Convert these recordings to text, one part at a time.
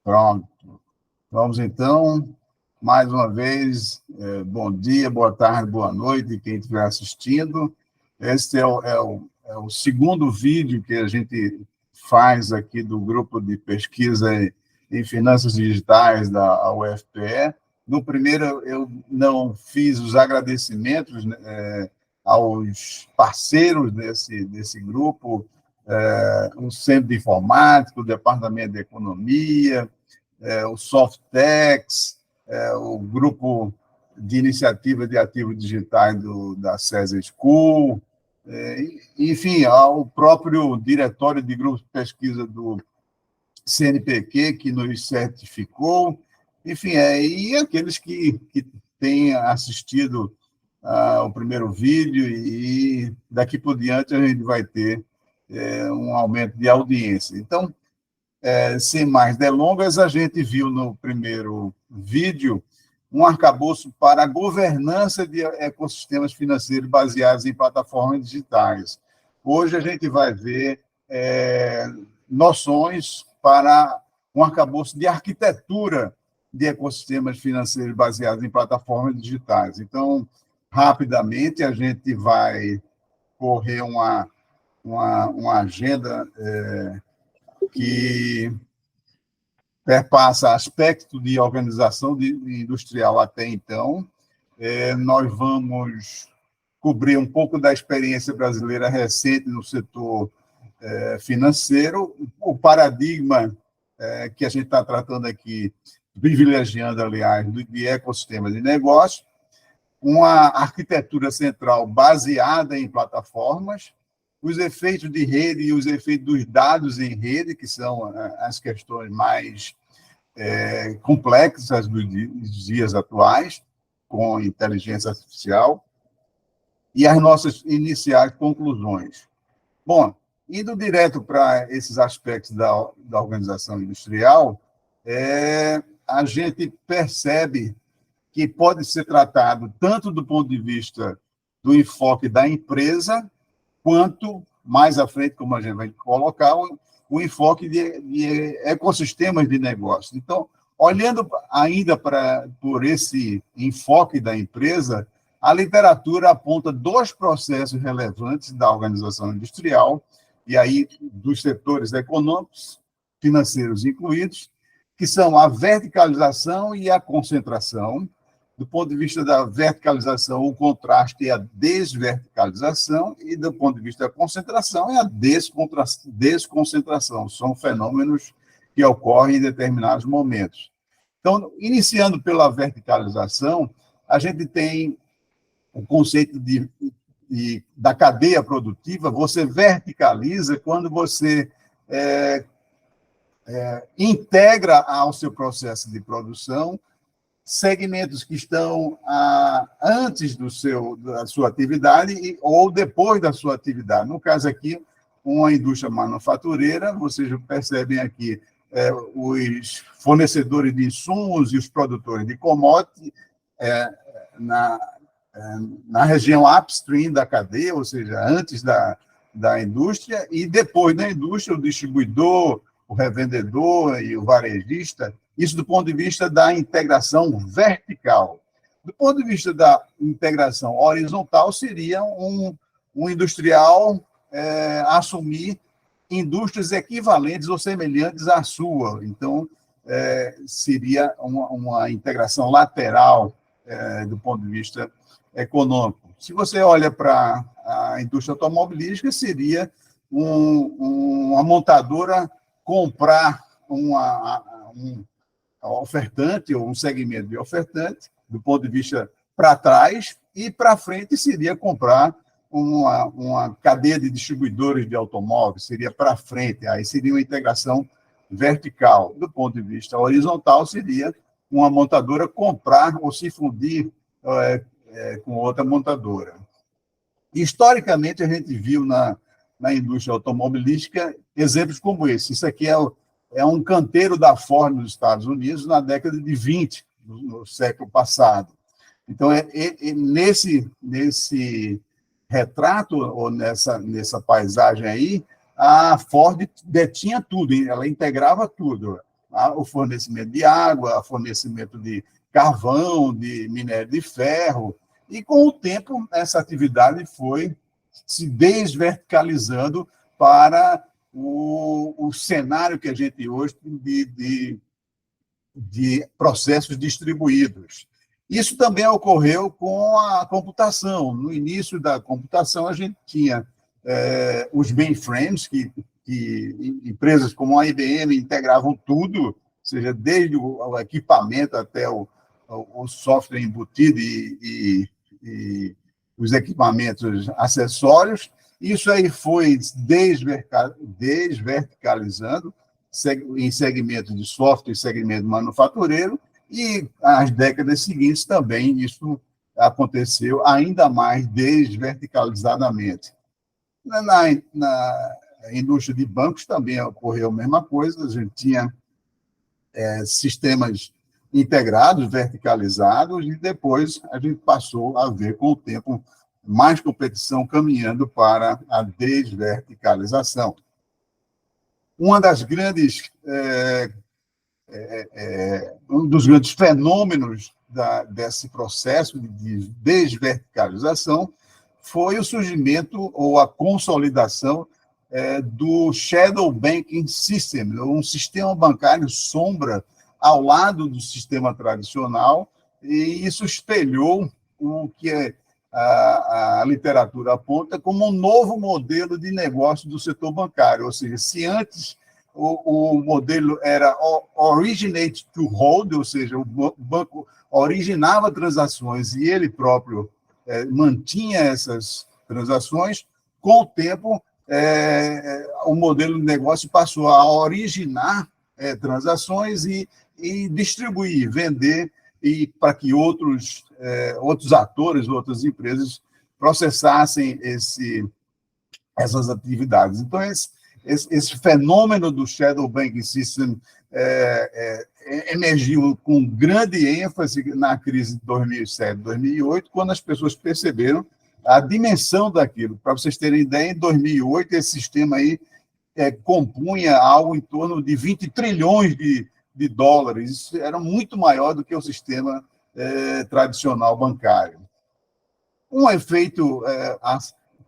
Pronto. Vamos, então, mais uma vez, bom dia, boa tarde, boa noite, quem estiver assistindo. Este é o segundo vídeo que a gente faz aqui do grupo de pesquisa em finanças digitais da UFPE. No primeiro, eu não fiz os agradecimentos, né, aos parceiros desse grupo, o Centro de Informática, o Departamento de Economia, o Softex, o Grupo de Iniciativa de Ativos Digitais da CESA School, enfim, ao próprio Diretório de Grupos de Pesquisa do CNPq, que nos certificou, enfim, e aqueles que têm assistido o primeiro vídeo, e daqui por diante a gente vai ter um aumento de audiência. Então, sem mais delongas, a gente viu no primeiro vídeo um arcabouço para a governança de ecossistemas financeiros baseados em plataformas digitais. Hoje a gente vai ver noções para um arcabouço de arquitetura de ecossistemas financeiros baseados em plataformas digitais. Então, rapidamente, a gente vai correr uma agenda que perpassa aspecto de organização industrial até então. Nós vamos cobrir um pouco da experiência brasileira recente no setor financeiro, o paradigma que a gente está tratando aqui, privilegiando, aliás, de ecossistema de negócio, uma arquitetura central baseada em plataformas, os efeitos de rede e os efeitos dos dados em rede, que são as questões mais complexas dos dias atuais, com inteligência artificial, e as nossas iniciais conclusões. Bom, indo direto para esses aspectos da organização industrial, a gente percebe que pode ser tratado tanto do ponto de vista do enfoque da empresa, quanto, mais à frente, como a gente vai colocar, o enfoque de ecossistemas de negócio. Então, olhando ainda por esse enfoque da empresa, a literatura aponta dois processos relevantes da organização industrial, e aí dos setores econômicos, financeiros incluídos, que são a verticalização e a concentração. Do ponto de vista da verticalização, o contraste é a desverticalização, e do ponto de vista da concentração, é a desconcentração. São fenômenos que ocorrem em determinados momentos. Então, iniciando pela verticalização, a gente tem o conceito da cadeia produtiva. Você verticaliza quando você integra ao seu processo de produção segmentos que estão antes da sua atividade ou depois da sua atividade. No caso aqui, uma indústria manufatureira, vocês percebem aqui os fornecedores de insumos e os produtores de commodity na região upstream da cadeia, ou seja, antes da indústria, e depois da indústria, o distribuidor, o revendedor e o varejista. Isso do ponto de vista da integração vertical. Do ponto de vista da integração horizontal, seria um industrial assumir indústrias equivalentes ou semelhantes à sua. Então, seria uma integração lateral do ponto de vista econômico. Se você olha para a indústria automobilística, seria uma montadora comprar um ofertante ou um segmento de ofertante, do ponto de vista para trás, e para frente seria comprar uma cadeia de distribuidores de automóveis, seria para frente, aí seria uma integração vertical. Do ponto de vista horizontal, seria uma montadora comprar ou se fundir com outra montadora. Historicamente, a gente viu na indústria automobilística exemplos como esse. Isso aqui é um canteiro da Ford nos Estados Unidos na década de 20, no século passado. Então, nesse retrato, ou nessa paisagem aí, a Ford detinha tudo, ela integrava tudo. o fornecimento de água, o fornecimento de carvão, de minério de ferro, e com o tempo essa atividade foi se desverticalizando para o cenário que a gente hoje tem de processos distribuídos. Isso também ocorreu com a computação. No início da computação, a gente tinha os mainframes, que empresas como a IBM integravam tudo, ou seja, desde o equipamento até o software embutido e os equipamentos acessórios. Isso aí foi desverticalizando em segmento de software e segmento manufatureiro, e as décadas seguintes também isso aconteceu ainda mais desverticalizadamente. Na indústria de bancos também ocorreu a mesma coisa, a gente tinha sistemas integrados, verticalizados, e depois a gente passou a ver, com o tempo, mais competição caminhando para a desverticalização. Um dos grandes fenômenos desse processo de desverticalização foi o surgimento ou a consolidação do Shadow Banking System, um sistema bancário sombra ao lado do sistema tradicional, e isso espelhou o que a literatura aponta como um novo modelo de negócio do setor bancário, ou seja, se antes o modelo era originate to hold, ou seja, o banco originava transações e ele próprio mantinha essas transações, com o tempo o modelo de negócio passou a originar transações e distribuir, vender, e para que outros atores, outras empresas processassem essas atividades. Então, esse fenômeno do Shadow Banking System emergiu com grande ênfase na crise de 2007, 2008, quando as pessoas perceberam a dimensão daquilo. Para vocês terem ideia, em 2008, esse sistema aí compunha algo em torno de 20 trilhões de dólares. Isso era muito maior do que o sistema tradicional bancário. Um efeito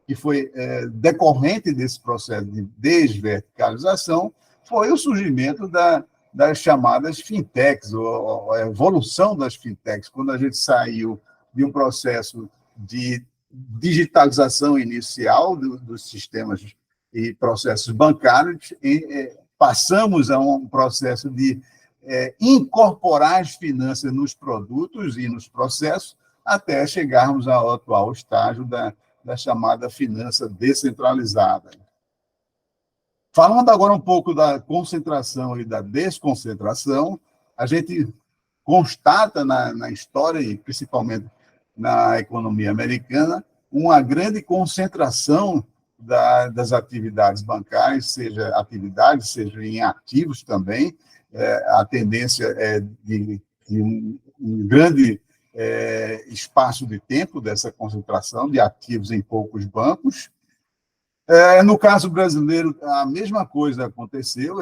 que foi decorrente desse processo de desverticalização foi o surgimento das chamadas fintechs, ou a evolução das fintechs, quando a gente saiu de um processo de digitalização inicial dos sistemas e processos bancários, passamos a um processo de incorporar as finanças nos produtos e nos processos, até chegarmos ao atual estágio da chamada finança descentralizada. Falando agora um pouco da concentração e da desconcentração, a gente constata na história, e principalmente na economia americana, uma grande concentração das atividades bancárias, seja em ativos também. A tendência é de um grande espaço de tempo dessa concentração de ativos em poucos bancos. No caso brasileiro, a mesma coisa aconteceu.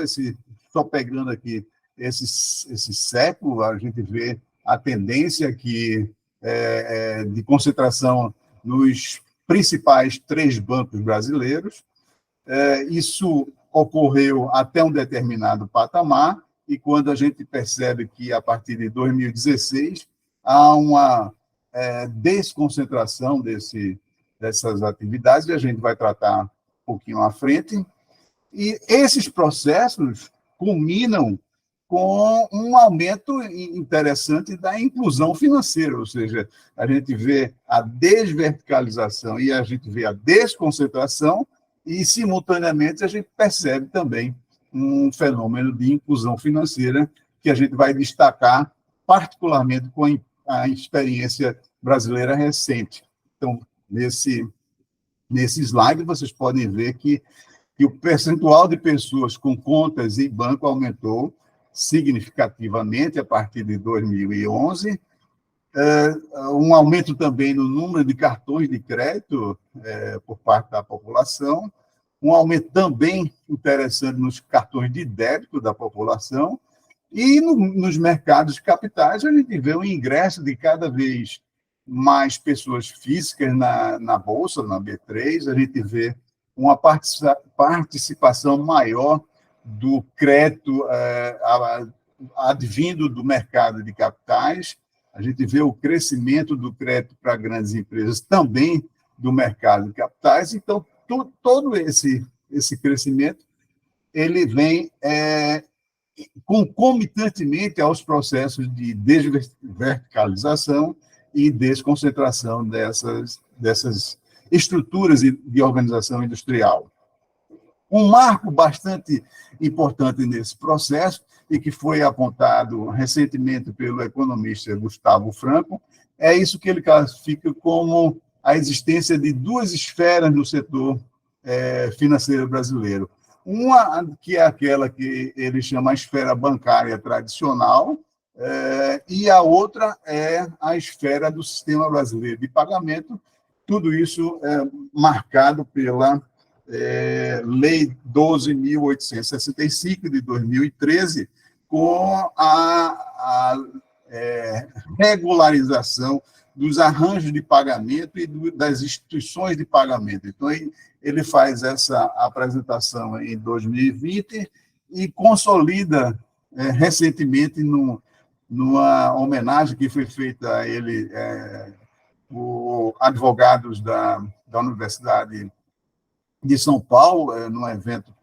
Só pegando aqui esse século, a gente vê a tendência de concentração nos principais 3 bancos brasileiros. Isso ocorreu até um determinado patamar, e quando a gente percebe que, a partir de 2016, há uma desconcentração dessas atividades, e a gente vai tratar um pouquinho à frente. E esses processos culminam com um aumento interessante da inclusão financeira, ou seja, a gente vê a desverticalização e a gente vê a desconcentração, e, simultaneamente, a gente percebe também um fenômeno de inclusão financeira que a gente vai destacar particularmente com a experiência brasileira recente. Então, nesse slide, vocês podem ver que o percentual de pessoas com contas em banco aumentou significativamente a partir de 2011, um aumento também no número de cartões de crédito por parte da população, um aumento também interessante nos cartões de débito da população, E nos mercados de capitais, a gente vê o ingresso de cada vez mais pessoas físicas na Bolsa, na B3, a gente vê uma participação maior do crédito advindo do mercado de capitais, a gente vê o crescimento do crédito para grandes empresas também do mercado de capitais, então todo esse crescimento ele vem concomitantemente aos processos de desverticalização e desconcentração dessas estruturas de organização industrial. Um marco bastante importante nesse processo, e que foi apontado recentemente pelo economista Gustavo Franco, é isso que ele classifica como a existência de duas esferas no setor financeiro brasileiro. Uma que é aquela que ele chama a esfera bancária tradicional, e a outra é a esfera do sistema brasileiro de pagamento, tudo isso marcado pela Lei 12.865, de 2013, com a regularização dos arranjos de pagamento e das instituições de pagamento. Então, ele faz essa apresentação em 2020 e consolida recentemente numa homenagem que foi feita a ele por advogados da Universidade de São Paulo, num evento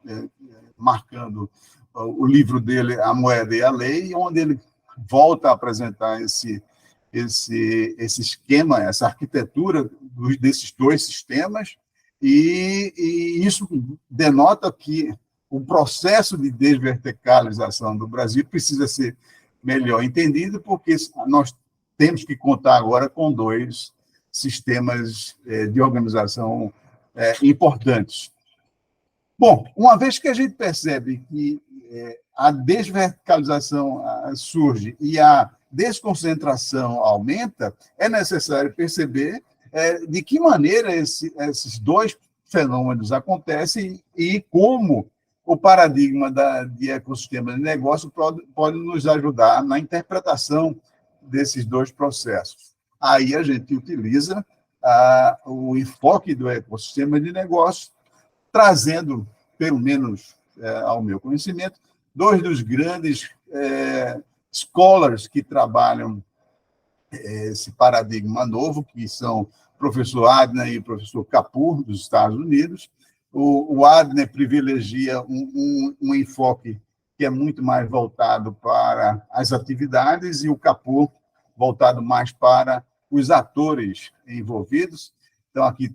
marcando o livro dele, A Moeda e a Lei, onde ele volta a apresentar esse esquema, essa arquitetura desses dois sistemas, e isso denota que o processo de desverticalização do Brasil precisa ser melhor entendido, porque nós temos que contar agora com dois sistemas de organização importantes. Bom, uma vez que a gente percebe que a desverticalização surge e a desconcentração aumenta, é necessário perceber de que maneira esses dois fenômenos acontecem e como o paradigma de ecossistema de negócio pode nos ajudar na interpretação desses dois processos. Aí a gente utiliza o enfoque do ecossistema de negócio, trazendo, pelo menos ao meu conhecimento, dois dos grandes scholars que trabalham esse paradigma novo, que são o professor Adner e o professor Kapur, dos Estados Unidos. O Adner privilegia um enfoque que é muito mais voltado para as atividades e o Kapur voltado mais para os atores envolvidos. Então, aqui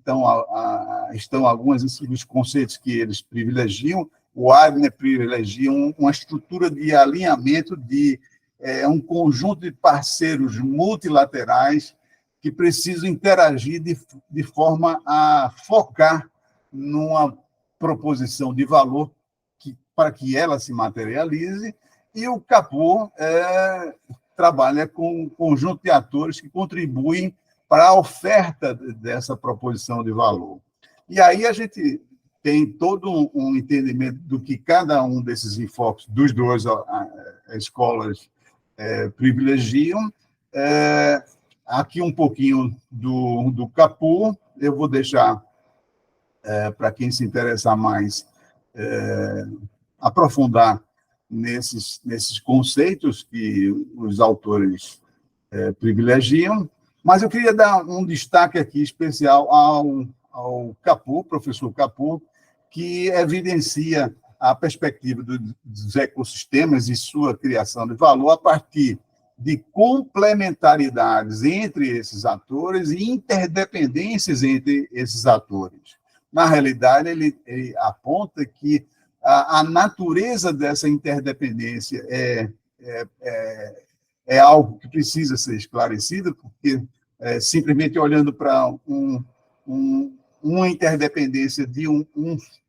estão alguns dos conceitos que eles privilegiam. O Adner privilegia uma estrutura de alinhamento de um conjunto de parceiros multilaterais que precisam interagir de forma a focar numa proposição de valor para que ela se materialize, e o Kapur trabalha com um conjunto de atores que contribuem para a oferta dessa proposição de valor. E aí a gente tem todo um entendimento do que cada um desses enfoques dos dois escolas privilegiam. Aqui um pouquinho do Kapur, eu vou deixar para quem se interessar mais aprofundar nesses conceitos que os autores privilegiam, mas eu queria dar um destaque aqui especial ao Kapur, professor Kapur, que evidencia a perspectiva dos ecossistemas e sua criação de valor a partir de complementaridades entre esses atores e interdependências entre esses atores. Na realidade, ele aponta que a natureza dessa interdependência é algo que precisa ser esclarecido, porque simplesmente olhando para uma interdependência de um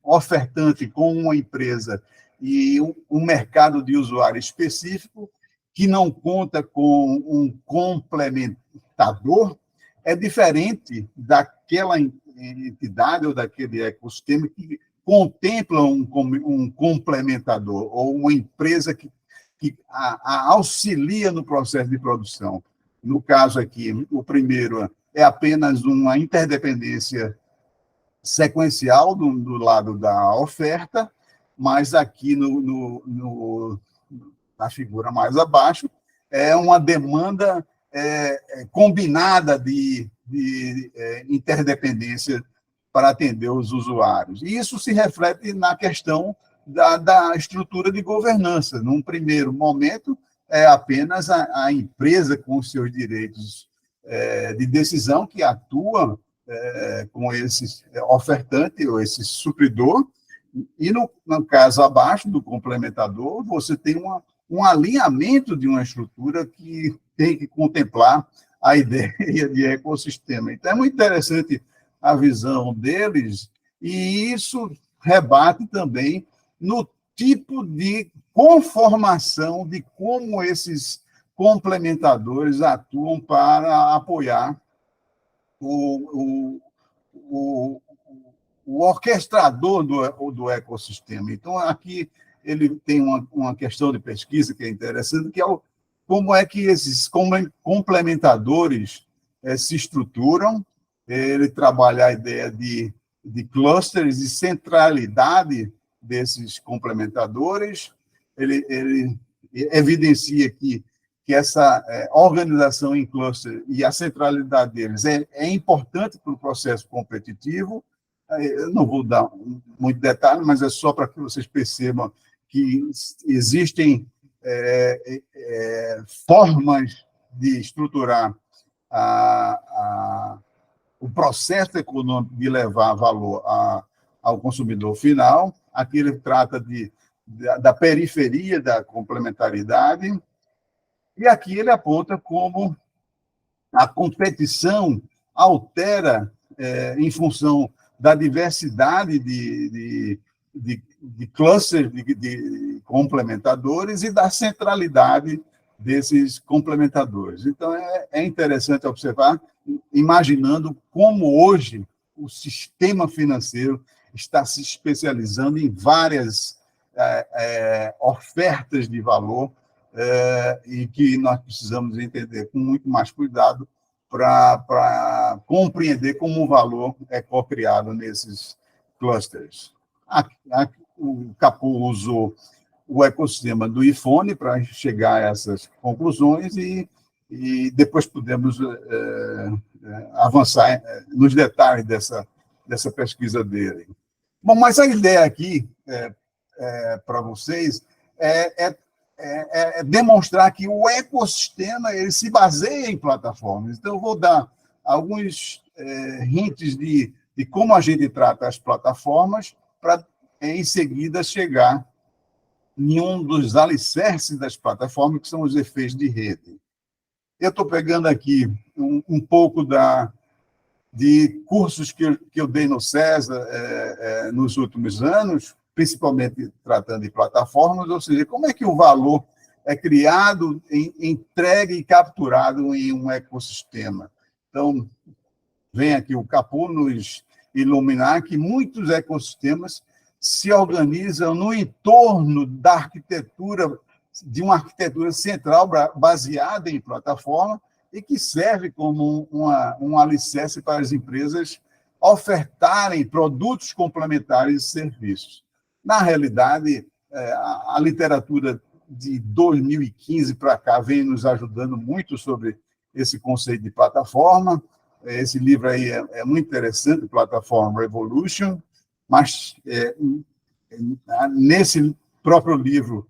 ofertante com uma empresa e um mercado de usuário específico que não conta com um complementador, é diferente daquela entidade ou daquele ecossistema que contempla um complementador, ou uma empresa que que auxilia no processo de produção. No caso aqui, o primeiro é apenas uma interdependência sequencial do lado da oferta, mas aqui na figura mais abaixo é uma demanda combinada de interdependência para atender os usuários. E isso se reflete na questão da estrutura de governança. Num primeiro momento, é apenas a empresa com os seus direitos de decisão que atua com esse ofertante ou esse supridor, e no caso abaixo do complementador, você tem um alinhamento de uma estrutura que tem que contemplar a ideia de ecossistema. Então, é muito interessante a visão deles, e isso rebate também no tipo de conformação de como esses complementadores atuam para apoiar o orquestrador do ecossistema. Então, aqui ele tem uma questão de pesquisa que é interessante, que é como é que esses complementadores se estruturam. Ele trabalha a ideia de clusters e centralidade desses complementadores. Ele evidencia que essa organização em cluster e a centralidade deles é importante para o processo competitivo. Eu não vou dar muito detalhe, mas é só para que vocês percebam que existem formas de estruturar o processo econômico de levar valor ao consumidor final. Aqui ele trata da periferia da complementaridade, e aqui ele aponta como a competição altera em função da diversidade de clusters de complementadores e da centralidade desses complementadores. Então, é interessante observar, imaginando como hoje o sistema financeiro está se especializando em várias ofertas de valor, e que nós precisamos entender com muito mais cuidado para compreender como o valor é co-criado nesses clusters. O Capô usou o ecossistema do iPhone para chegar a essas conclusões, e depois podemos avançar nos detalhes dessa pesquisa dele. Bom, mas a ideia aqui para vocês é demonstrar que o ecossistema ele se baseia em plataformas. Então, eu vou dar alguns hints de como a gente trata as plataformas para, em seguida, chegar em um dos alicerces das plataformas, que são os efeitos de rede. Eu estou pegando aqui um pouco de cursos que eu dei no César nos últimos anos, principalmente tratando de plataformas, ou seja, como é que o valor é criado, entregue e capturado em um ecossistema. Então, vem aqui o Capô nos iluminar que muitos ecossistemas se organizam no entorno da arquitetura, de uma arquitetura central baseada em plataforma, e que serve como um alicerce para as empresas ofertarem produtos complementares e serviços. Na realidade, a literatura de 2015 para cá vem nos ajudando muito sobre esse conceito de plataforma. Esse livro aí é muito interessante, Platform Revolution, mas nesse próprio livro,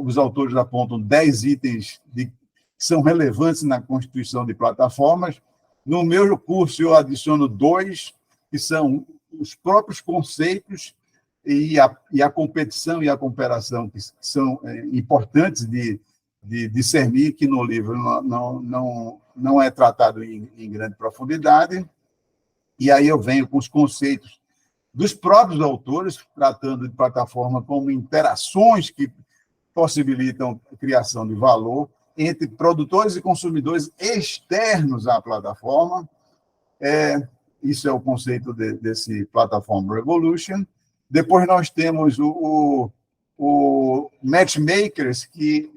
os autores apontam 10 itens que são relevantes na constituição de plataformas. No meu curso, eu adiciono 2, que são os próprios conceitos e a competição e a cooperação, que são importantes de discernir, que no livro não é tratado em grande profundidade. E aí eu venho com os conceitos dos próprios autores, tratando de plataforma como interações que possibilitam a criação de valor entre produtores e consumidores externos à plataforma. Isso é o conceito desse Platform Revolution. Depois nós temos o matchmakers que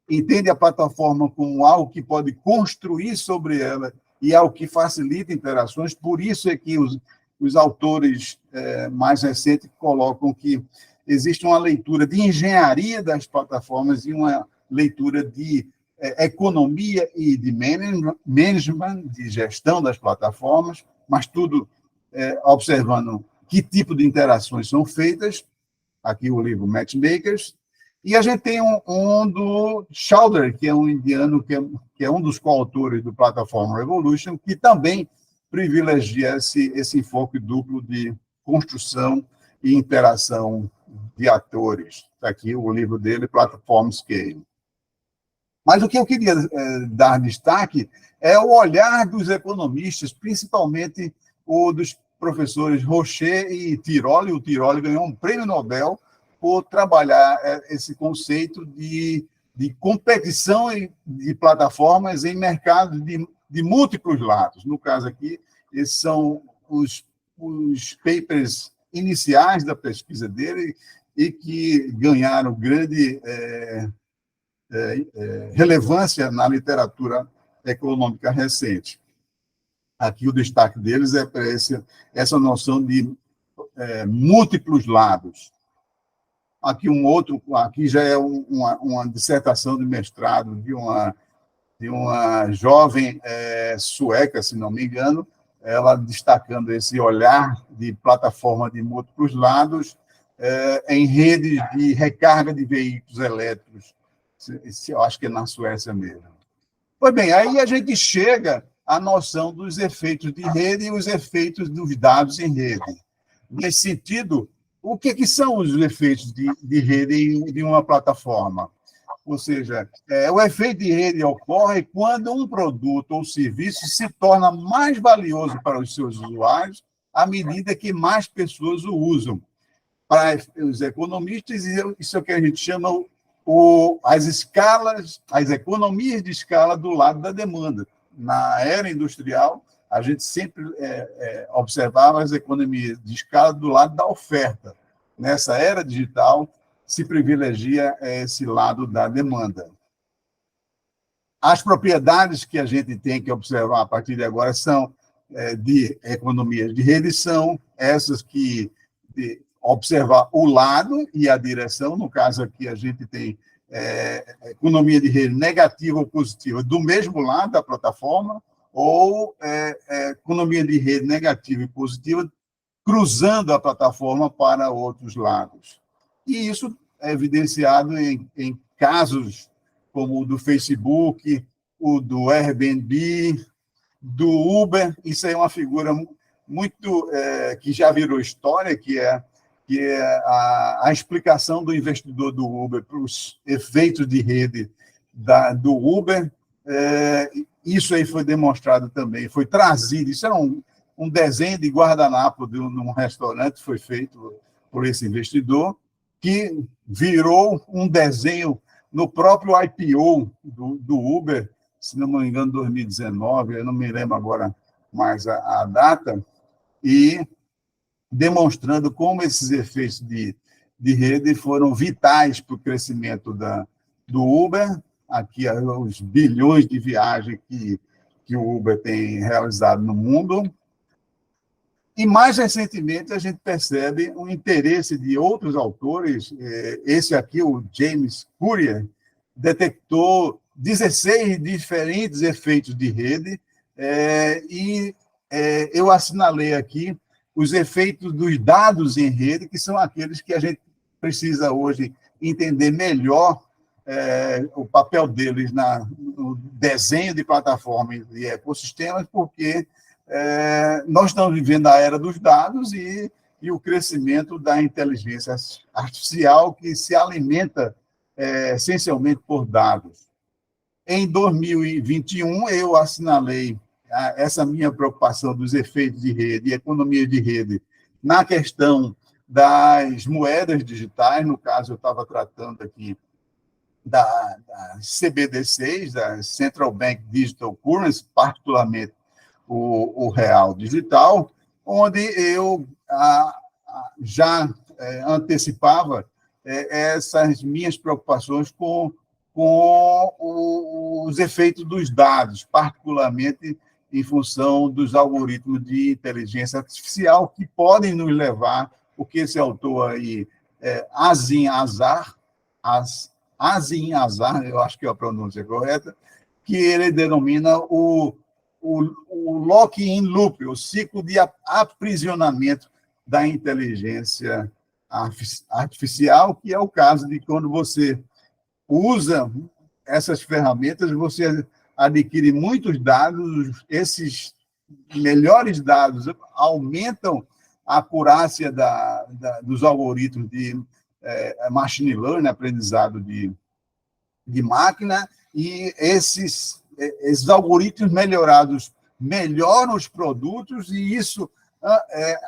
entendem a plataforma como algo que pode construir sobre ela e algo que facilita interações. Por isso é que os autores mais recentes colocam que existe uma leitura de engenharia das plataformas e uma leitura de economia e de management, de gestão das plataformas, mas tudo observando que tipo de interações são feitas. Aqui o livro Matchmakers. E a gente tem um do Chowdhury, que é um indiano, que é um dos coautores do Platform Revolution, que também privilegia esse enfoque duplo de construção e interação de atores. Está aqui o livro dele, Platform Scale. Mas o que eu queria dar destaque é o olhar dos economistas, principalmente o dos professores Rocher e Tirole. O Tirole ganhou um prêmio Nobel por trabalhar esse conceito de competição de plataformas em mercados de múltiplos lados. No caso aqui, esses são os papers iniciais da pesquisa dele e que ganharam grande relevância na literatura econômica recente. Aqui o destaque deles é para essa noção de múltiplos lados. Aqui aqui já é uma dissertação de mestrado de uma jovem sueca, se não me engano, ela destacando esse olhar de plataforma de múltiplos lados em redes de recarga de veículos elétricos. Eu acho que é na Suécia mesmo. Pois bem, aí a gente chega à noção dos efeitos de rede e os efeitos dos dados em rede. Nesse sentido, o que são os efeitos de rede de uma plataforma? Ou seja, o efeito de rede ocorre quando um produto ou serviço se torna mais valioso para os seus usuários à medida que mais pessoas o usam. Para os economistas, isso é o que a gente chama as economias de escala do lado da demanda. Na era industrial, a gente sempre observava as economias de escala do lado da oferta. Nessa era digital, se privilegia esse lado da demanda. As propriedades que a gente tem que observar a partir de agora são de economias de rede, são essas que observar o lado e a direção. No caso aqui, a gente tem economia de rede negativa ou positiva do mesmo lado da plataforma, ou economia de rede negativa e positiva cruzando a plataforma para outros lados. E isso é evidenciado em casos como o do Facebook, o do Airbnb, do Uber. Isso é uma figura muito que já virou história, que é a explicação do investidor do Uber para os efeitos de rede do Uber. Isso aí foi demonstrado também, foi trazido. Isso era um desenho de guardanapo num restaurante, foi feito por esse investidor, que virou um desenho no próprio IPO do Uber, se não me engano, 2019, eu não me lembro agora mais a data, e demonstrando como esses efeitos de rede foram vitais para o crescimento do Uber. Aqui os bilhões de viagens que o Uber tem realizado no mundo. E, mais recentemente, a gente percebe um interesse de outros autores. Esse aqui, o James Courier, detectou 16 diferentes efeitos de rede, e eu assinalei aqui os efeitos dos dados em rede, que são aqueles que a gente precisa hoje entender melhor o papel deles no desenho de plataformas e ecossistemas, porque nós estamos vivendo a era dos dados e o crescimento da inteligência artificial, que se alimenta essencialmente por dados. Em 2021, eu assinalei essa minha preocupação dos efeitos de rede e economia de rede na questão das moedas digitais. No caso, eu estava tratando aqui da CBDCs, da Central Bank Digital Currency, particularmente o real digital, onde eu já antecipava essas minhas preocupações com os efeitos dos dados, particularmente em função dos algoritmos de inteligência artificial que podem nos levar, o que esse autor aí, Azim Azar, eu acho que é a pronúncia correta, que ele denomina o lock-in loop, o ciclo de aprisionamento da inteligência artificial, que é o caso de quando você usa essas ferramentas, você adquire muitos dados, esses melhores dados aumentam a acurácia dos algoritmos de machine learning, aprendizado de máquina, e esses algoritmos melhorados melhoram os produtos, e isso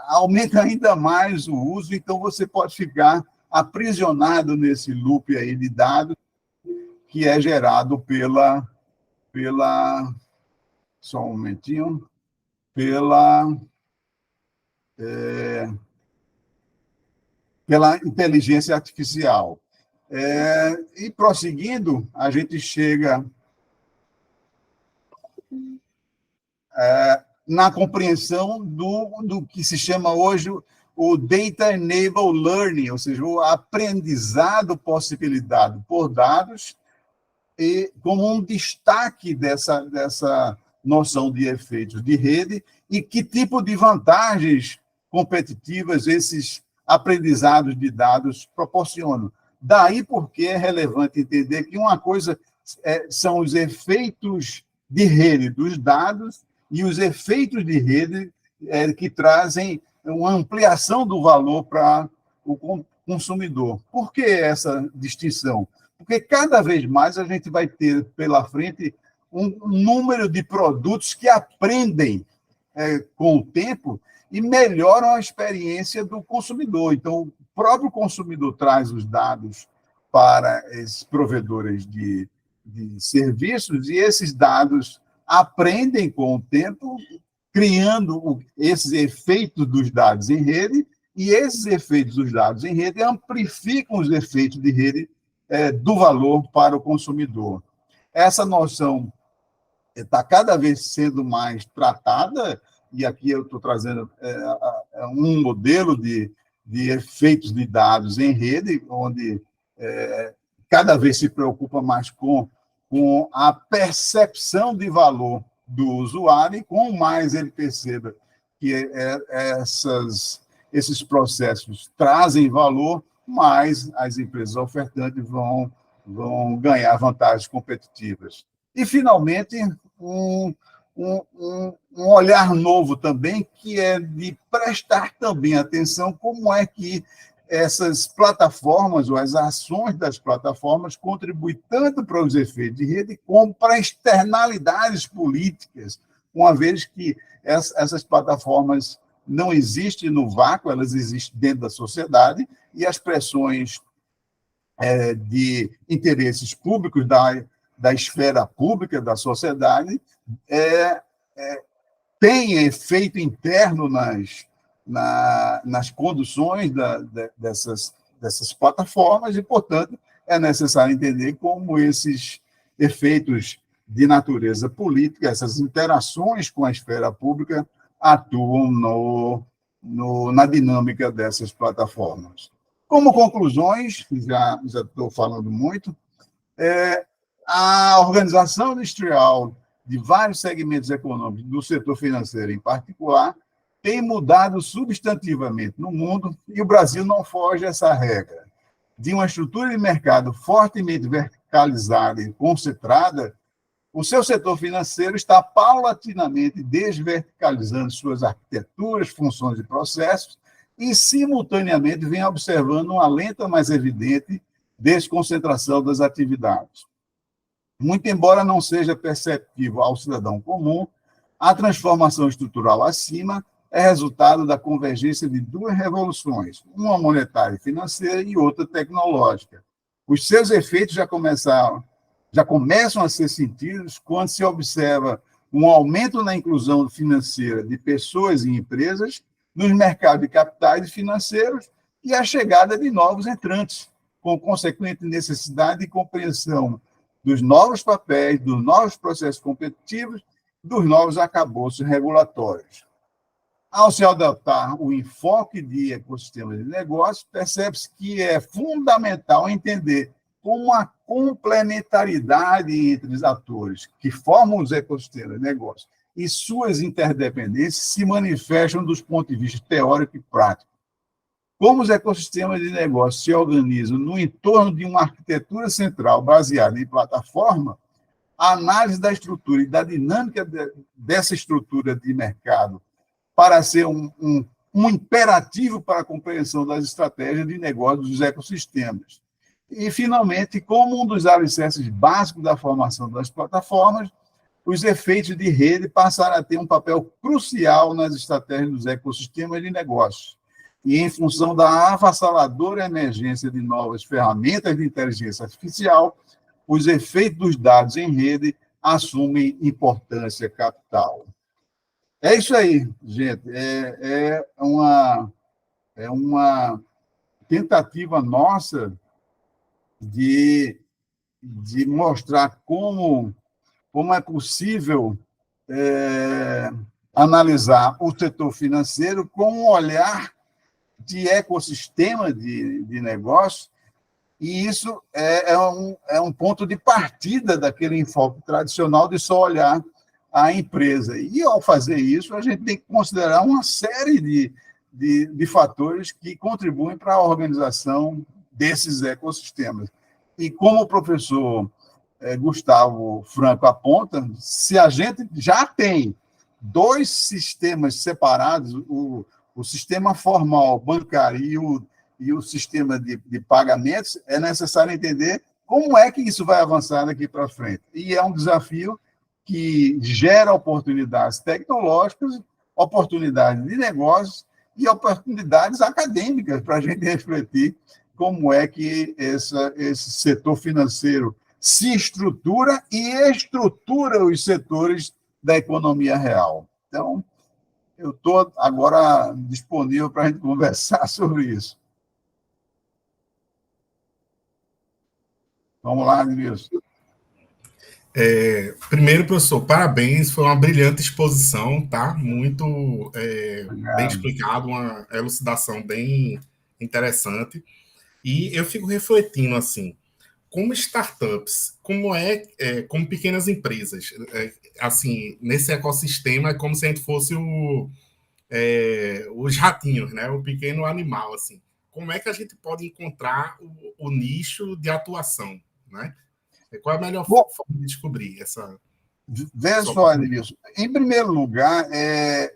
aumenta ainda mais o uso, então você pode ficar aprisionado nesse loop aí de dados que é gerado só um momentinho, pela inteligência artificial. E prosseguindo, a gente chega na compreensão do que se chama hoje o Data Enabled Learning, ou seja, o aprendizado possibilitado por dados, e como um destaque dessa noção de efeitos de rede e que tipo de vantagens competitivas esses aprendizados de dados proporcionam. Daí porque é relevante entender que uma coisa são os efeitos de rede dos dados e os efeitos de rede que trazem uma ampliação do valor para o consumidor. Por que essa distinção? Porque cada vez mais a gente vai ter pela frente um número de produtos que aprendem com o tempo e melhoram a experiência do consumidor. Então, o próprio consumidor traz os dados para esses provedores de serviços e esses dados aprendem com o tempo, criando esses efeitos dos dados em rede, e esses efeitos dos dados em rede amplificam os efeitos de rede do valor para o consumidor. Essa noção está cada vez sendo mais tratada, e aqui eu estou trazendo um modelo de efeitos de dados em rede, onde cada vez se preocupa mais com a percepção de valor do usuário, e quanto mais ele perceba que esses processos trazem valor, mais as empresas ofertantes vão ganhar vantagens competitivas. E, finalmente, um olhar novo também, que é de prestar também atenção como é que essas plataformas, ou as ações das plataformas, contribuem tanto para os efeitos de rede, como para externalidades políticas, uma vez que essas plataformas não existem no vácuo, elas existem dentro da sociedade, e as pressões de interesses públicos da esfera pública, da sociedade, têm efeito interno nas conduções dessas plataformas e, portanto, é necessário entender como esses efeitos de natureza política, essas interações com a esfera pública, atuam na dinâmica dessas plataformas. Como conclusões, já estou falando muito, a organização industrial de vários segmentos econômicos, do setor financeiro em particular, tem mudado substantivamente no mundo, e o Brasil não foge a essa regra. De uma estrutura de mercado fortemente verticalizada e concentrada, o seu setor financeiro está paulatinamente desverticalizando suas arquiteturas, funções e processos, e, simultaneamente, vem observando uma lenta, mas evidente, desconcentração das atividades. Muito embora não seja perceptível ao cidadão comum, a transformação estrutural acima é resultado da convergência de duas revoluções, uma monetária e financeira e outra tecnológica. Os seus efeitos já começam a ser sentidos quando se observa um aumento na inclusão financeira de pessoas e empresas nos mercados de capitais e financeiros e a chegada de novos entrantes, com consequente necessidade de compreensão dos novos papéis, dos novos processos competitivos, dos novos arcabouços regulatórios. Ao se adotar o enfoque de ecossistema de negócios, percebe-se que é fundamental entender como a complementaridade entre os atores que formam os ecossistemas de negócios e suas interdependências se manifestam dos pontos de vista teórico e prático. Como os ecossistemas de negócios se organizam no entorno de uma arquitetura central baseada em plataforma, a análise da estrutura e da dinâmica dessa estrutura de mercado para ser um imperativo para a compreensão das estratégias de negócio dos ecossistemas. E, finalmente, como um dos alicerces básicos da formação das plataformas, os efeitos de rede passaram a ter um papel crucial nas estratégias dos ecossistemas de negócios. E, em função da avassaladora emergência de novas ferramentas de inteligência artificial, os efeitos dos dados em rede assumem importância capital. É isso aí, gente. É uma tentativa nossa de mostrar como é possível analisar o setor financeiro com um olhar de ecossistema de negócio, e isso é um ponto de partida daquele enfoque tradicional de só olhar a empresa. E, ao fazer isso, a gente tem que considerar uma série de fatores que contribuem para a organização desses ecossistemas. E, como o professor Gustavo Franco aponta, se a gente já tem dois sistemas separados, o sistema formal bancário e o sistema de pagamentos, é necessário entender como é que isso vai avançar daqui para frente. E é um desafio que gera oportunidades tecnológicas, oportunidades de negócios e oportunidades acadêmicas para a gente refletir como é que esse setor financeiro se estrutura e estrutura os setores da economia real. Então, eu estou agora disponível para a gente conversar sobre isso. Vamos lá, Nilson. Primeiro, professor, parabéns, foi uma brilhante exposição, tá? Muito bem explicado, uma elucidação bem interessante. E eu fico refletindo, assim, como startups, como pequenas empresas, assim, nesse ecossistema é como se a gente fosse os ratinhos, né? O pequeno animal, assim. Como é que a gente pode encontrar o nicho de atuação, né? Qual é a melhor forma de descobrir essa... Veja só, Nilson. Em primeiro lugar, é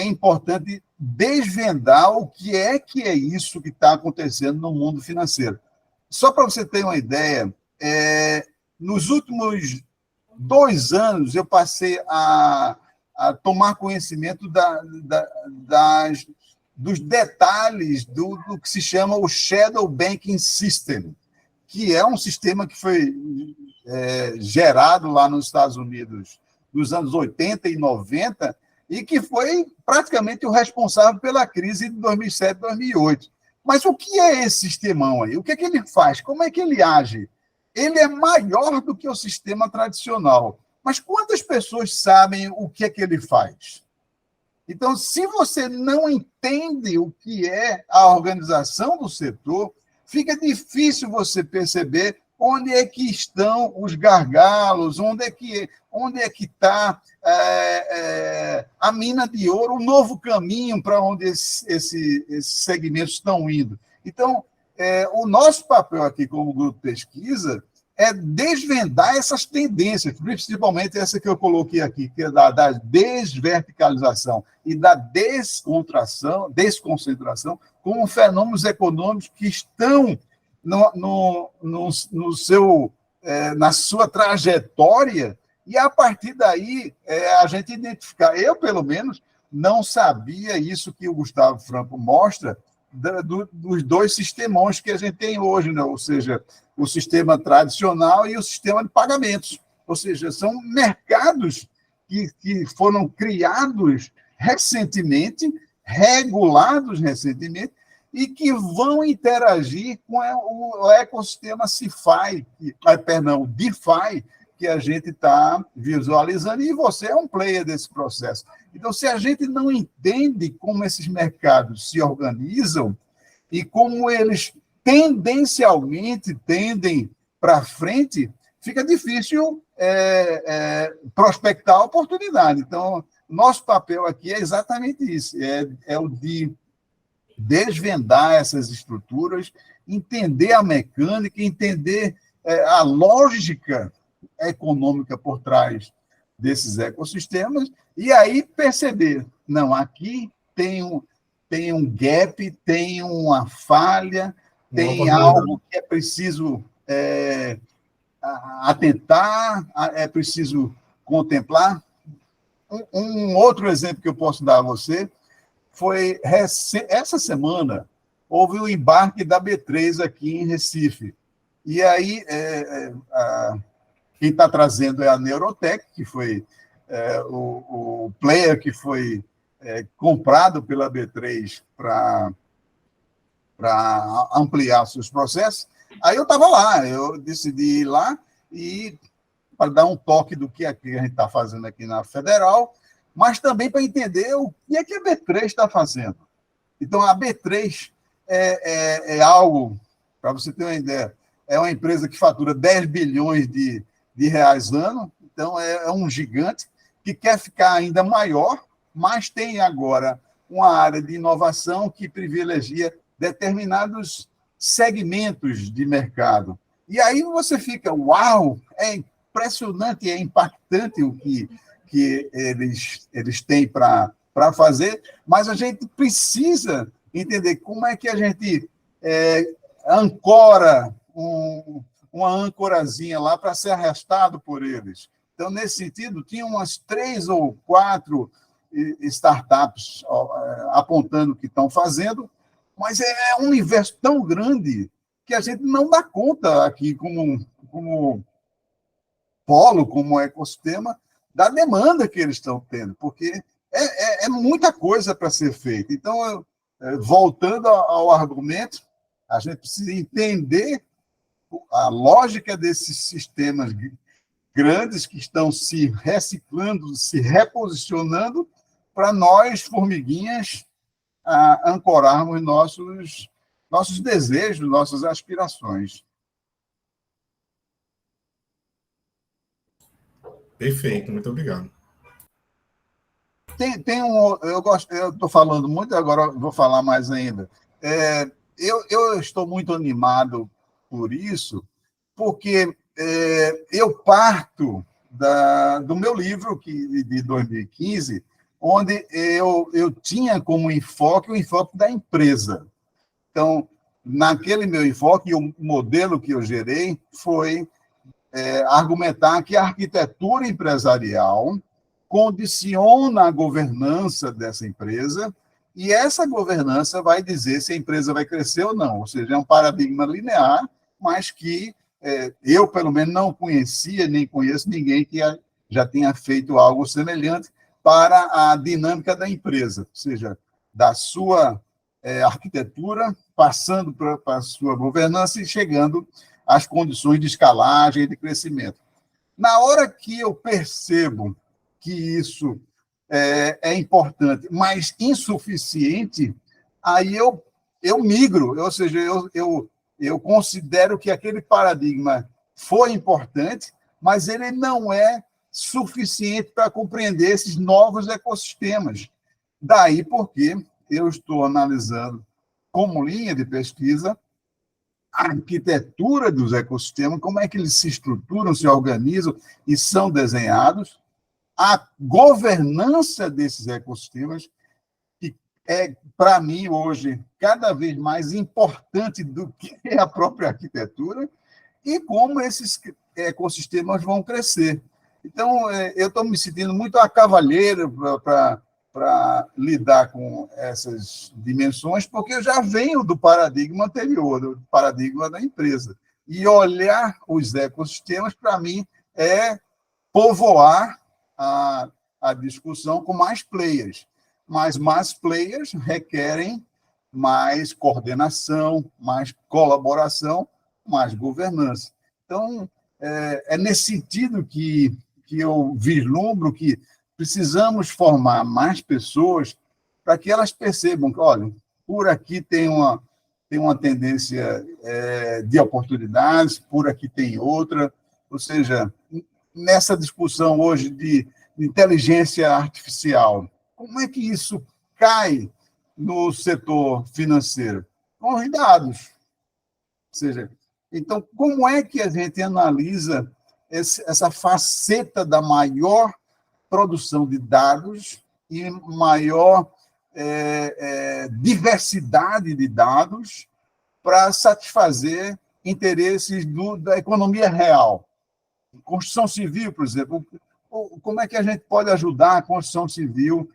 importante desvendar o que é isso que está acontecendo no mundo financeiro. Só para você ter uma ideia, nos últimos 2 anos, eu passei a tomar conhecimento dos detalhes do que se chama o Shadow Banking System, que é um sistema que foi gerado lá nos Estados Unidos nos anos 80 e 90 e que foi praticamente o responsável pela crise de 2007 e 2008. Mas o que é esse sistemão aí? O que é que ele faz? Como é que ele age? Ele é maior do que o sistema tradicional. Mas quantas pessoas sabem o que é que ele faz? Então, se você não entende o que é a organização do setor, fica difícil você perceber onde é que estão os gargalos, onde é que está a mina de ouro, um novo caminho para onde esses segmentos estão indo. Então, o nosso papel aqui como grupo de pesquisa é desvendar essas tendências, principalmente essa que eu coloquei aqui, que é da desverticalização e da desconcentração, como fenômenos econômicos que estão na sua trajetória, e a partir daí a gente identificar. Eu, pelo menos, não sabia isso que o Gustavo Franco mostra dos dois sistemões que a gente tem hoje, né? Ou seja, o sistema tradicional e o sistema de pagamentos. Ou seja, são mercados que foram criados recentemente, regulados recentemente, e que vão interagir com o ecossistema DeFi, que a gente está visualizando, e você é um player desse processo. Então, se a gente não entende como esses mercados se organizam e como eles tendencialmente tendem para frente, fica difícil prospectar a oportunidade. Então, nosso papel aqui é exatamente isso, é o de desvendar essas estruturas, entender a mecânica, entender a lógica econômica por trás desses ecossistemas, e aí perceber, não, aqui tem um gap, tem uma falha, tem algo que é preciso atentar, é preciso contemplar. Um outro exemplo que eu posso dar a você foi, essa semana, houve o embarque da B3 aqui em Recife. E aí, quem está trazendo é a Neurotech, que foi o player que foi comprado pela B3 para ampliar seus processos. Aí eu estava lá, eu decidi ir lá e para dar um toque do que a gente está fazendo aqui na Federal, mas também para entender o que é que a B3 está fazendo. Então, a B3 é algo, para você ter uma ideia, é uma empresa que fatura 10 bilhões de reais ano, então é um gigante que quer ficar ainda maior, mas tem agora uma área de inovação que privilegia determinados segmentos de mercado. E aí você fica, uau, é impressionante, é impactante o que eles têm para fazer, mas a gente precisa entender como é que a gente ancora uma âncorazinha lá para ser arrastado por eles. Então, nesse sentido, tinha umas 3 ou 4 startups apontando o que estão fazendo, mas é um universo tão grande que a gente não dá conta aqui como polo, como ecossistema, da demanda que eles estão tendo, porque é muita coisa para ser feita. Então, voltando ao argumento, a gente precisa entender a lógica desses sistemas grandes que estão se reciclando, se reposicionando, para nós, formiguinhas, ancorarmos nossos desejos, nossas aspirações. Perfeito, muito obrigado. Eu estou falando muito, agora vou falar mais ainda. Eu estou muito animado por isso, porque eu parto do meu livro de 2015, onde eu tinha como enfoque o enfoque da empresa. Então, naquele meu enfoque, o modelo que eu gerei foi argumentar que a arquitetura empresarial condiciona a governança dessa empresa, e essa governança vai dizer se a empresa vai crescer ou não. Ou seja, é um paradigma linear, mas que eu, pelo menos, não conhecia, nem conheço ninguém que já tenha feito algo semelhante para a dinâmica da empresa, ou seja, da sua arquitetura, passando para a sua governança e chegando às condições de escalagem e de crescimento. Na hora que eu percebo que isso é importante, mas insuficiente, aí eu migro, ou seja, eu considero que aquele paradigma foi importante, mas ele não é suficiente para compreender esses novos ecossistemas. Daí porque eu estou analisando, como linha de pesquisa, a arquitetura dos ecossistemas, como é que eles se estruturam, se organizam e são desenhados, a governança desses ecossistemas, que é, para mim, hoje, cada vez mais importante do que a própria arquitetura, e como esses ecossistemas vão crescer. Então, eu estou me sentindo muito a cavalheiro para lidar com essas dimensões, porque eu já venho do paradigma anterior, do paradigma da empresa. E olhar os ecossistemas, para mim, é povoar a discussão com mais players. Mas mais players requerem mais coordenação, mais colaboração, mais governança. Então, é nesse sentido que eu vislumbro que precisamos formar mais pessoas para que elas percebam que, olha, por aqui tem uma tendência de oportunidades, por aqui tem outra, ou seja, nessa discussão hoje de inteligência artificial, como é que isso cai no setor financeiro? Com os dados. Ou seja, então, como é que a gente analisa essa faceta da maior produção de dados e maior diversidade de dados para satisfazer interesses da economia real? Construção civil, por exemplo, como é que a gente pode ajudar a construção civil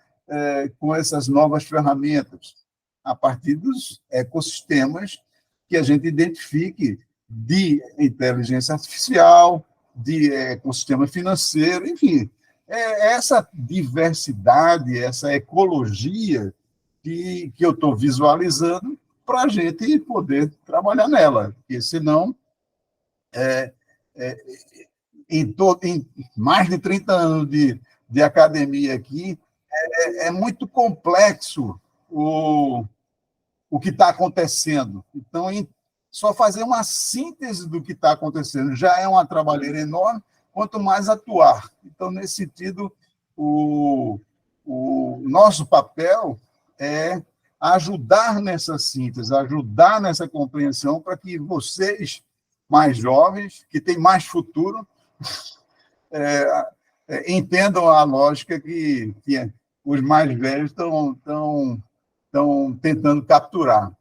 com essas novas ferramentas? A partir dos ecossistemas que a gente identifique de inteligência artificial, de ecossistema financeiro, enfim, essa diversidade, essa ecologia que eu estou visualizando para a gente poder trabalhar nela, porque senão em mais de 30 anos de academia aqui, é muito complexo o que está acontecendo. Então, só fazer uma síntese do que está acontecendo já é uma trabalheira enorme, quanto mais atuar. Então, nesse sentido, o nosso papel é ajudar nessa síntese, ajudar nessa compreensão para que vocês, mais jovens, que têm mais futuro, entendam a lógica que os mais velhos estão tentando capturar.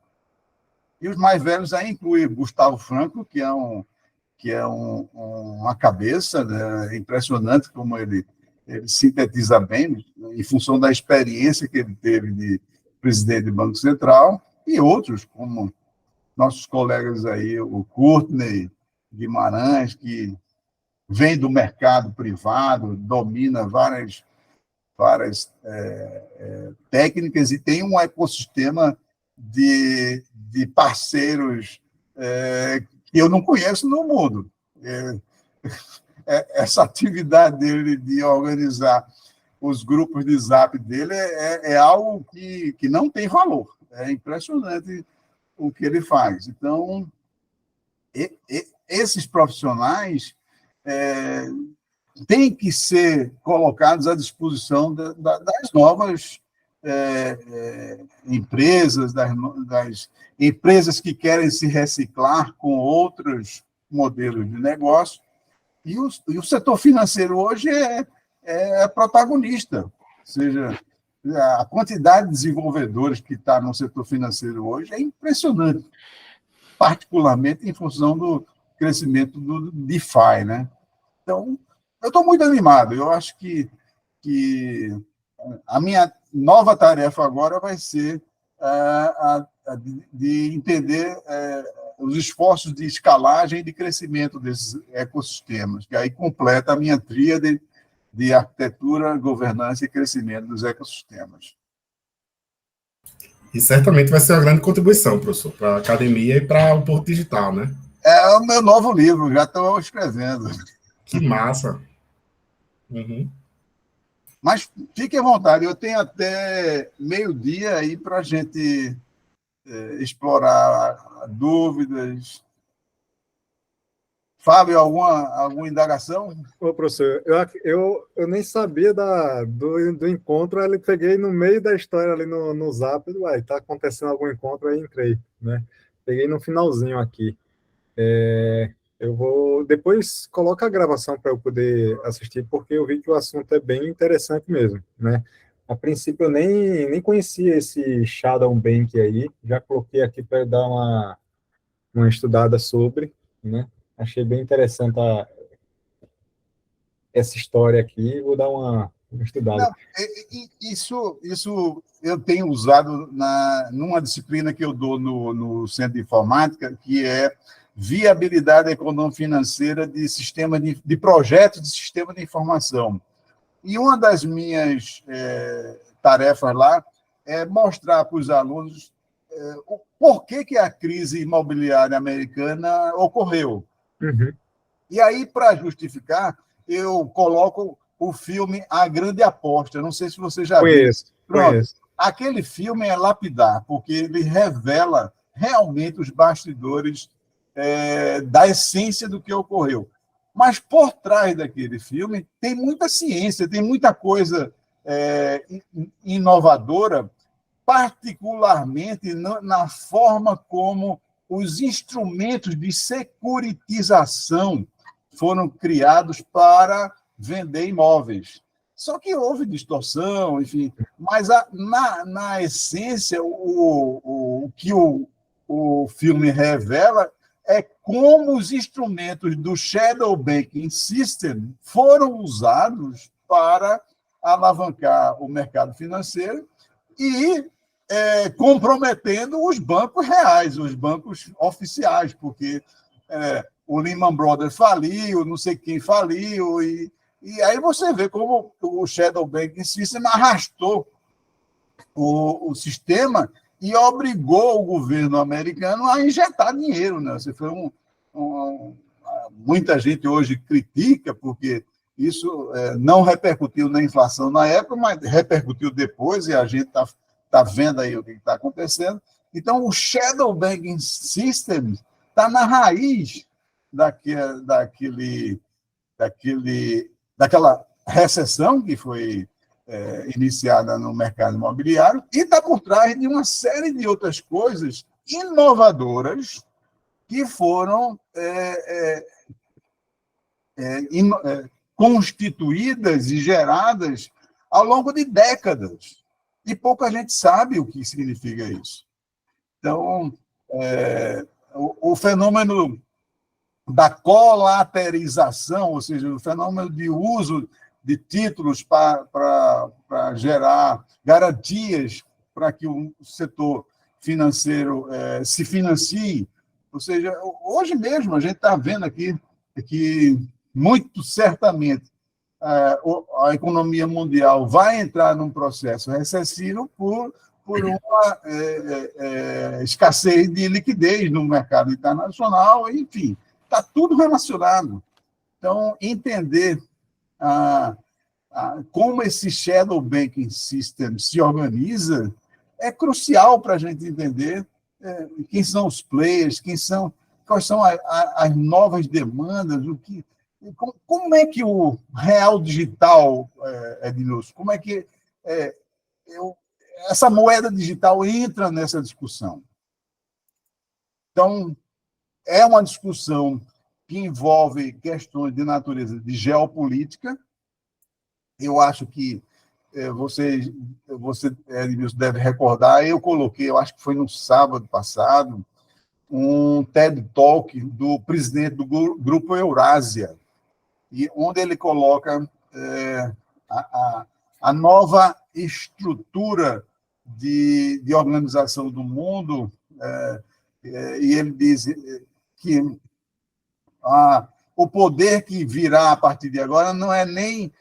E os mais velhos aí incluem Gustavo Franco, que é uma cabeça, né, impressionante como ele sintetiza bem, em função da experiência que ele teve de presidente do Banco Central, e outros, como nossos colegas aí, o Courtney Guimarães, que vem do mercado privado, domina várias técnicas e tem um ecossistema de parceiros que eu não conheço no mundo. Essa atividade dele de organizar os grupos de Zap dele é algo que não tem valor. É impressionante o que ele faz. Então, esses profissionais têm que ser colocados à disposição das novas empresas, das empresas que querem se reciclar com outros modelos de negócio. E o setor financeiro hoje é protagonista. Ou seja, a quantidade de desenvolvedores que está no setor financeiro hoje é impressionante, particularmente em função do crescimento do DeFi, né? Então, eu estou muito animado. Eu acho que a minha nova tarefa agora vai ser de entender os esforços de escalagem e de crescimento desses ecossistemas, que aí completa a minha tríade de arquitetura, governança e crescimento dos ecossistemas. E certamente vai ser uma grande contribuição, professor, para a academia e para o Porto Digital, né? É o meu novo livro, já estou escrevendo. Que massa! Uhum. Mas fique à vontade, eu tenho até meio-dia aí para a gente explorar dúvidas. Fábio, alguma indagação? Ô, professor, eu nem sabia do encontro, aí peguei no meio da história ali no Zap, está acontecendo algum encontro, aí entrei, né? Peguei no finalzinho aqui. Eu vou... Depois coloca a gravação para eu poder assistir, porque eu vi que o assunto é bem interessante mesmo, né? A princípio, eu nem conhecia esse Shadow Bank aí, já coloquei aqui para dar uma estudada sobre, né? Achei bem interessante essa história aqui, vou dar uma estudada. Não, isso eu tenho usado numa disciplina que eu dou no Centro de Informática, que é viabilidade econômico-financeira de projetos de sistema de informação. E uma das minhas tarefas lá é mostrar para os alunos por que a crise imobiliária americana ocorreu. Uhum. E aí, para justificar, eu coloco o filme A Grande Aposta. Não sei se você já viu. Pronto. Conheço. Aquele filme é lapidar, porque ele revela realmente os bastidores da essência do que ocorreu. Mas por trás daquele filme tem muita ciência, tem muita coisa inovadora, particularmente na forma como os instrumentos de securitização foram criados para vender imóveis. Só que houve distorção, enfim, mas na essência, o que o filme revela é como os instrumentos do Shadow Banking System foram usados para alavancar o mercado financeiro e comprometendo os bancos reais, os bancos oficiais, porque o Lehman Brothers faliu, não sei quem faliu, e aí você vê como o Shadow Banking System arrastou o sistema e obrigou o governo americano a injetar dinheiro. Né? Foi muita gente hoje critica, porque isso não repercutiu na inflação na época, mas repercutiu depois, e a gente está vendo aí o que está acontecendo. Então, o Shadow Banking System está na raiz daquela recessão que foi iniciada no mercado imobiliário e está por trás de uma série de outras coisas inovadoras que foram constituídas e geradas ao longo de décadas. E pouca gente sabe o que significa isso. Então, o fenômeno da colateralização, ou seja, o fenômeno de uso de títulos para gerar garantias para que o setor financeiro se financie. Ou seja, hoje mesmo a gente está vendo aqui que, muito certamente, a economia mundial vai entrar num processo recessivo por uma escassez de liquidez no mercado internacional, enfim, está tudo relacionado. Então, entender como esse Shadow Banking System se organiza é crucial para a gente entender quem são os players, quais são as novas demandas, como é que o real digital, Ednilson, como é que essa moeda digital entra nessa discussão? Então, é uma discussão que envolve questões de natureza de geopolítica. Eu acho que você Edmilson, deve recordar, eu coloquei, eu acho que foi no sábado passado, um TED Talk do presidente do Grupo Eurásia, e onde ele coloca a nova estrutura de organização do mundo, e ele diz que o poder que virá a partir de agora não é nem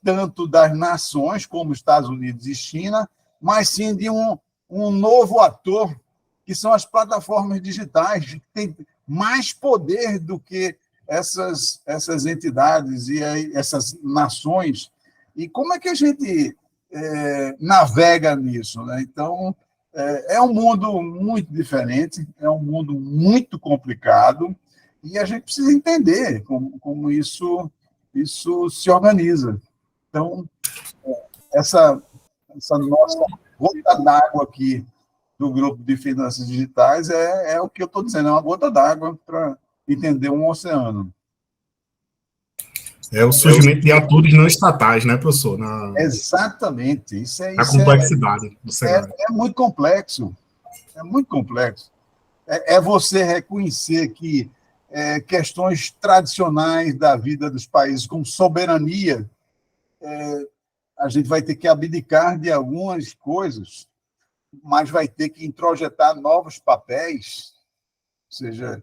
tanto das nações, como Estados Unidos e China, mas sim de um novo ator, que são as plataformas digitais, que têm mais poder do que essas entidades e essas nações. E como é que a gente navega nisso? Né? Então, é um mundo muito diferente, é um mundo muito complicado, e a gente precisa entender como isso se organiza. Então, essa nossa gota d'água aqui do grupo de finanças digitais é o que eu estou dizendo, é uma gota d'água para entender um oceano. É o surgimento de atores não estatais, né, professor? Exatamente. A complexidade do cenário. É muito complexo. É muito complexo. É você reconhecer que questões tradicionais da vida dos países, como soberania, a gente vai ter que abdicar de algumas coisas, mas vai ter que introjetar novos papéis. Ou seja,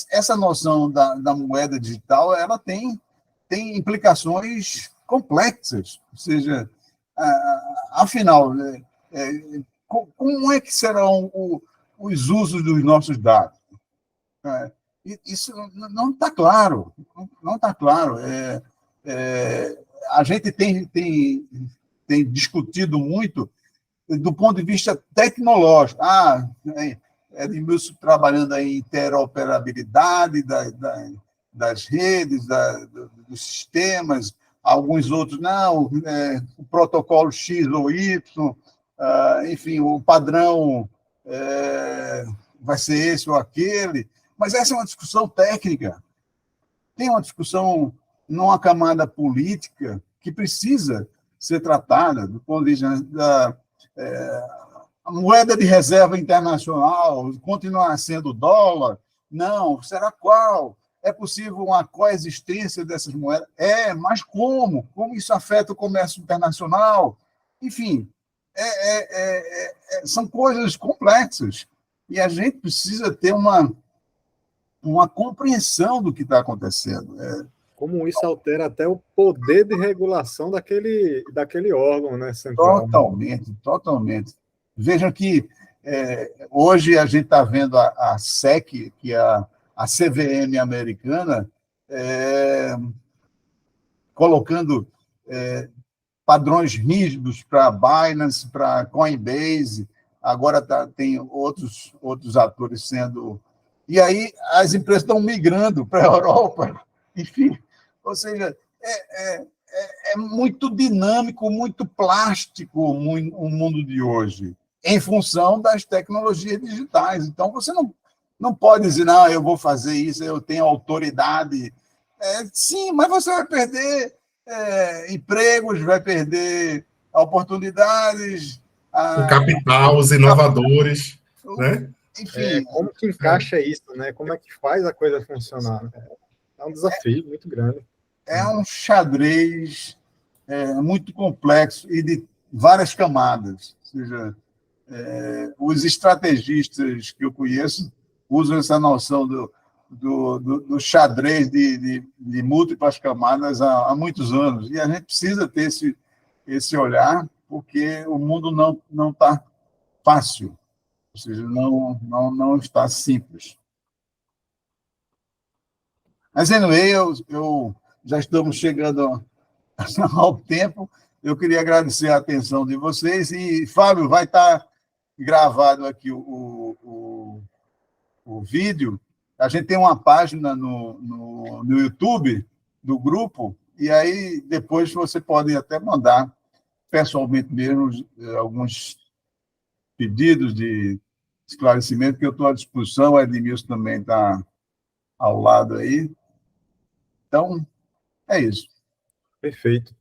essa noção da moeda digital, ela tem como é que como é que serão os usos dos nossos dados? Isso não está claro. Não está claro. A gente tem discutido muito do ponto de vista tecnológico. Edmilson trabalhando aí em interoperabilidade das redes, dos sistemas, alguns outros não, o protocolo X ou Y, enfim, o padrão vai ser esse ou aquele, mas essa é uma discussão técnica. Tem uma discussão numa camada política que precisa ser tratada do ponto de vista da a moeda de reserva internacional, continuar sendo o dólar? Não, será qual? É possível uma coexistência dessas moedas? Mas como? Como isso afeta o comércio internacional? Enfim, são coisas complexas e a gente precisa ter uma compreensão do que está acontecendo. Como isso altera até o poder de regulação daquele órgão, né, central. Totalmente. Vejam que hoje a gente está vendo a SEC, que é a CVM americana, colocando padrões rígidos para Binance, para Coinbase, agora tem outros atores sendo... E aí as empresas estão migrando para a Europa, enfim, ou seja, é muito dinâmico, muito plástico o mundo de hoje, em função das tecnologias digitais. Então, você não pode dizer, não, eu vou fazer isso, eu tenho autoridade. Sim, mas você vai perder empregos, vai perder oportunidades. O capital, os inovadores, né? Enfim. Como que encaixa isso, né? Como é que faz a coisa funcionar? É um desafio muito grande. É um xadrez muito complexo e de várias camadas. Ou seja, os estrategistas que eu conheço usam essa noção do xadrez de múltiplas camadas há muitos anos. E a gente precisa ter esse olhar, porque o mundo não está fácil, ou seja, não está simples. Mas, anyway, eu já estamos chegando ao tempo. Eu queria agradecer a atenção de vocês. E, Fábio, vai estar gravado aqui o vídeo. A gente tem uma página no YouTube do grupo, e aí depois você pode até mandar pessoalmente mesmo alguns pedidos de esclarecimento, que eu estou à disposição. O Edmilson também está ao lado aí. Então, é isso. Perfeito.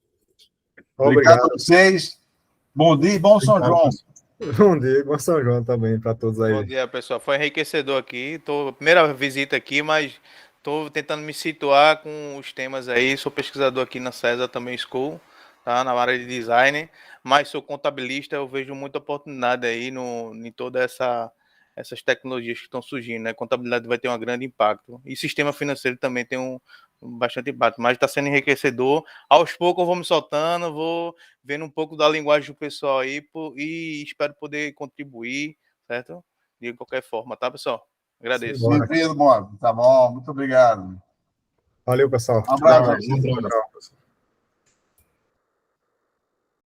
Obrigado a vocês. Bom dia e bom São João. Bom dia, bom São João também para todos aí. Bom dia, pessoal. Foi enriquecedor aqui. Primeira visita aqui, mas estou tentando me situar com os temas aí. Sou pesquisador aqui na César também School, tá? Na área de design, mas sou contabilista. Eu vejo muita oportunidade aí em toda essas tecnologias que estão surgindo, né? Contabilidade vai ter um grande impacto. E sistema financeiro também tem bastante impacto, mas está sendo enriquecedor. Aos poucos eu vou me soltando, vou vendo um pouco da linguagem do pessoal aí e espero poder contribuir, certo? De qualquer forma, tá, pessoal? Agradeço. Bem-vindo, Bob. Tá bom, muito obrigado. Valeu, pessoal. Um abraço.